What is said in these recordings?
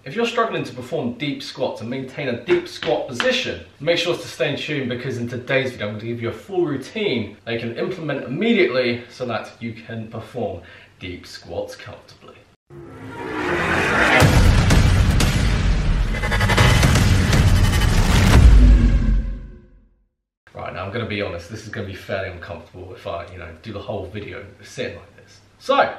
If you're struggling to perform deep squats and maintain a deep squat position, make sure to stay tuned, because in today's video I'm going to give you a full routine that you can implement immediately so that you can perform deep squats comfortably. Right, now I'm going to be honest, this is going to be fairly uncomfortable if I, do the whole video sitting like this. So,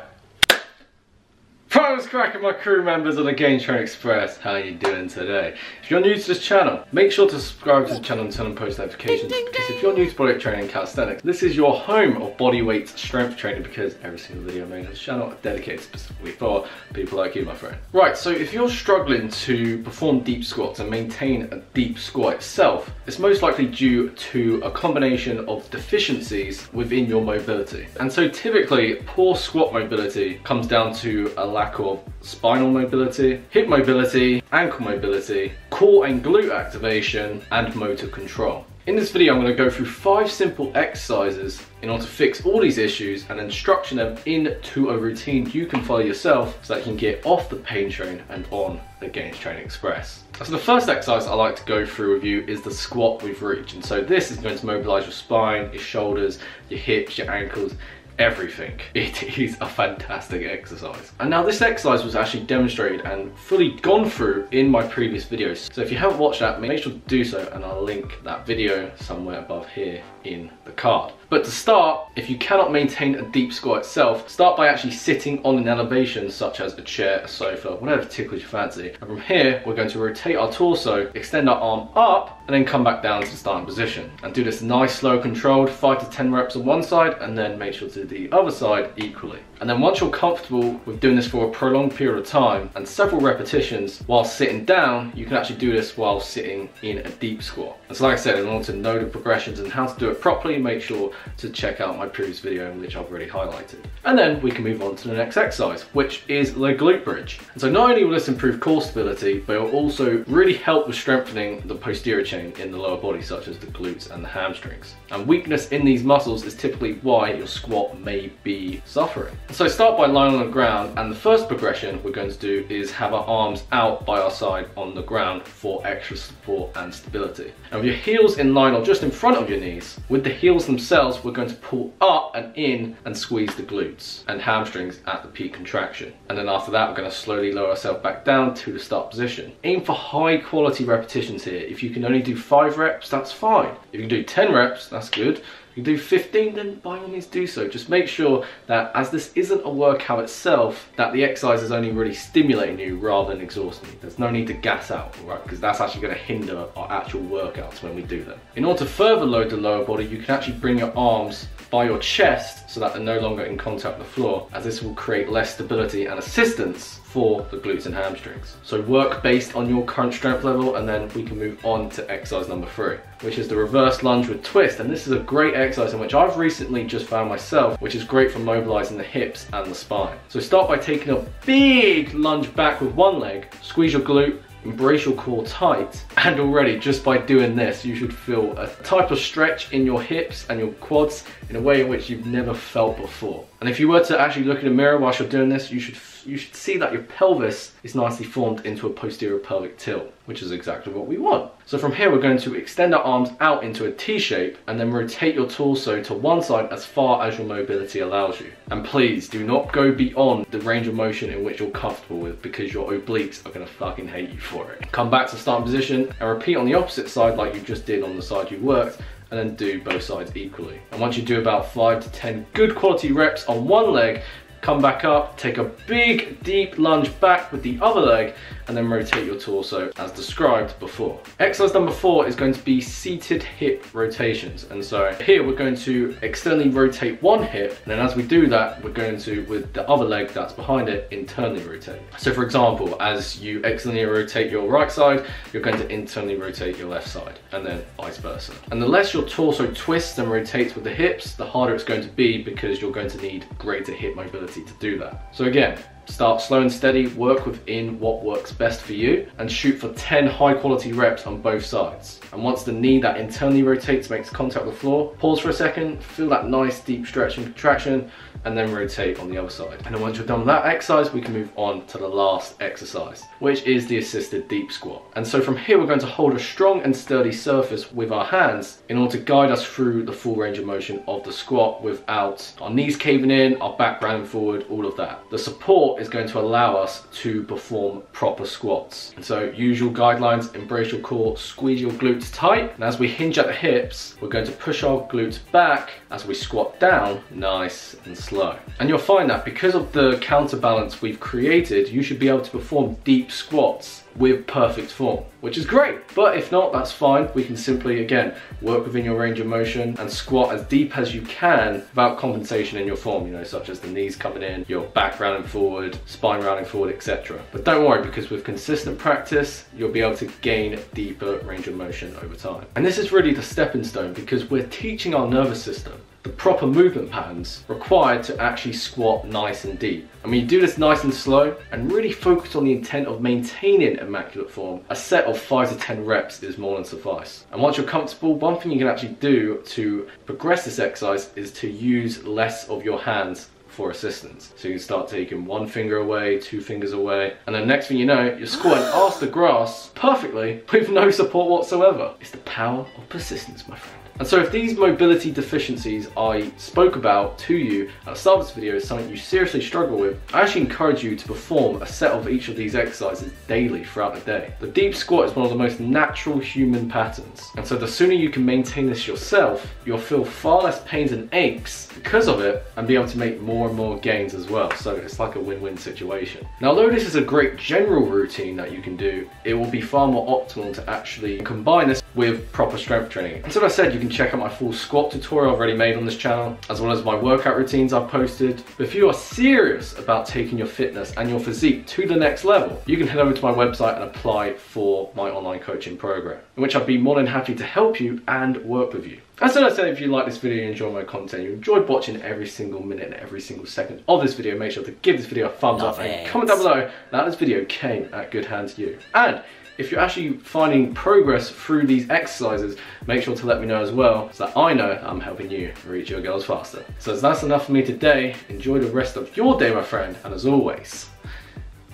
what's cracking, my crew members of the Gains Training Express? How are you doing today? If you're new to this channel, make sure to subscribe to the channel and turn on post notifications, because if you're new to bodyweight training and calisthenics, this is your home of bodyweight strength training, because every single video made on this channel is dedicated specifically for people like you, my friend. Right, so if you're struggling to perform deep squats and maintain a deep squat itself, it's most likely due to a combination of deficiencies within your mobility. And so typically, poor squat mobility comes down to a lack of spinal mobility, hip mobility, ankle mobility, core and glute activation, and motor control. In this video, I'm going to go through 5 simple exercises in order to fix all these issues and then structure them into a routine you can follow yourself so that you can get off the pain train and on the Gains Training Express. So the first exercise I like to go through with you is the squat with reach. And so this is going to mobilize your spine, your shoulders, your hips, your ankles, everything. It is a fantastic exercise. And now this exercise was actually demonstrated and fully gone through in my previous videos. So if you haven't watched that, make sure to do so, and I'll link that video somewhere above here in the card. But to start, if you cannot maintain a deep squat itself, start by actually sitting on an elevation such as a chair, a sofa, whatever tickles your fancy. And from here, we're going to rotate our torso, extend our arm up, and then come back down to the starting position. And do this nice, slow, controlled 5 to 10 reps on one side, and then make sure to do the other side equally. And then once you're comfortable with doing this for a prolonged period of time and several repetitions while sitting down, you can actually do this while sitting in a deep squat. And so like I said, in order to know the progressions and how to do it properly, make sure to check out my previous video in which I've already highlighted. And then we can move on to the next exercise, which is the glute bridge. And so not only will this improve core stability, but it will also really help with strengthening the posterior chain in the lower body, such as the glutes and the hamstrings. And weakness in these muscles is typically why your squat may be suffering. So start by lying on the ground, and the first progression we're going to do is have our arms out by our side on the ground for extra support and stability. And with your heels in line or just in front of your knees, with the heels themselves, we're going to pull up and in and squeeze the glutes and hamstrings at the peak contraction. And then after that, we're going to slowly lower ourselves back down to the start position. Aim for high quality repetitions here. If you can only do 5 reps, that's fine. If you can do 10 reps, that's good. If you do 15, then by all means do so. Just make sure that, as this isn't a workout itself, that the exercise is only really stimulating you rather than exhausting you. There's no need to gas out, right? Because that's actually going to hinder our actual workouts when we do them. In order to further load the lower body, you can actually bring your arms by your chest so that they're no longer in contact with the floor, as this will create less stability and assistance for the glutes and hamstrings. So work based on your current strength level, and then we can move on to exercise number 3, which is the reverse lunge with twist. And this is a great exercise in which I've recently just found myself, which is great for mobilizing the hips and the spine. So start by taking a big lunge back with one leg, squeeze your glute, embrace your core tight, and already just by doing this you should feel a type of stretch in your hips and your quads in a way in which you've never felt before. And if you were to actually look in a mirror whilst you're doing this, you should see that your pelvis is nicely formed into a posterior pelvic tilt, which is exactly what we want. So from here, we're going to extend our arms out into a T shape and then rotate your torso to one side as far as your mobility allows you. And please do not go beyond the range of motion in which you're comfortable with, because your obliques are going to fucking hate you for it. Come back to starting position and repeat on the opposite side like you just did on the side you worked, and then do both sides equally. And once you do about 5 to 10 good quality reps on one leg, come back up, take a big deep lunge back with the other leg, and then rotate your torso as described before. Exercise number 4 is going to be seated hip rotations. And so here we're going to externally rotate one hip, and then as we do that, we're going to, with the other leg that's behind it, internally rotate. So for example, as you externally rotate your right side, you're going to internally rotate your left side, and then vice versa. And the less your torso twists and rotates with the hips, the harder it's going to be, because you're going to need greater hip mobility to do that. So again, Start slow and steady, work within what works best for you, and shoot for 10 high quality reps on both sides. And once the knee that internally rotates makes contact with the floor, pause for a second, feel that nice deep stretch and contraction, and then rotate on the other side. And then once you're done with that exercise, we can move on to the last exercise, which is the assisted deep squat. And so from here, we're going to hold a strong and sturdy surface with our hands in order to guide us through the full range of motion of the squat without our knees caving in, our back rounding forward, all of that. The support is going to allow us to perform proper squats. And so usual guidelines, embrace your core, squeeze your glutes tight. And as we hinge at the hips, we're going to push our glutes back as we squat down, nice and slow. And you'll find that because of the counterbalance we've created, you should be able to perform deep squats with perfect form, which is great. But if not, that's fine. We can simply, again, work within your range of motion and squat as deep as you can without compensation in your form, you know, such as the knees coming in, your back rounding forward, spine rounding forward, etc. But don't worry, because with consistent practice, you'll be able to gain deeper range of motion over time. And this is really the stepping stone, because we're teaching our nervous system the proper movement patterns required to actually squat nice and deep. And when you do this nice and slow and really focus on the intent of maintaining immaculate form, a set of 5 to 10 reps is more than suffice. And once you're comfortable, one thing you can actually do to progress this exercise is to use less of your hands for assistance. So you can start taking 1 finger away, 2 fingers away, and then next thing you know, you're squatting ass to grass perfectly with no support whatsoever. It's the power of persistence, my friend. And so if these mobility deficiencies I spoke about to you at the start of this video is something you seriously struggle with, I actually encourage you to perform a set of each of these exercises daily throughout the day. The deep squat is one of the most natural human patterns. And so the sooner you can maintain this yourself, you'll feel far less pains and aches because of it and be able to make more and more gains as well. So it's like a win-win situation. Now, although this is a great general routine that you can do, it will be far more optimal to actually combine this with proper strength training. And so as I said, you can check out my full squat tutorial I've already made on this channel, as well as my workout routines I've posted. But if you are serious about taking your fitness and your physique to the next level, you can head over to my website and apply for my online coaching program, in which I'd be more than happy to help you and work with you. As I said, if you like this video, you enjoy my content, you enjoyed watching every single minute and every single second of this video, make sure to give this video a thumbs up and comment down below that this video came at good hands to you. And if you're actually finding progress through these exercises, make sure to let me know as well, so that I know that I'm helping you reach your goals faster. So that's enough for me today. Enjoy the rest of your day, my friend, and as always,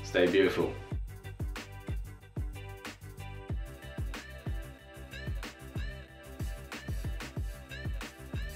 stay beautiful.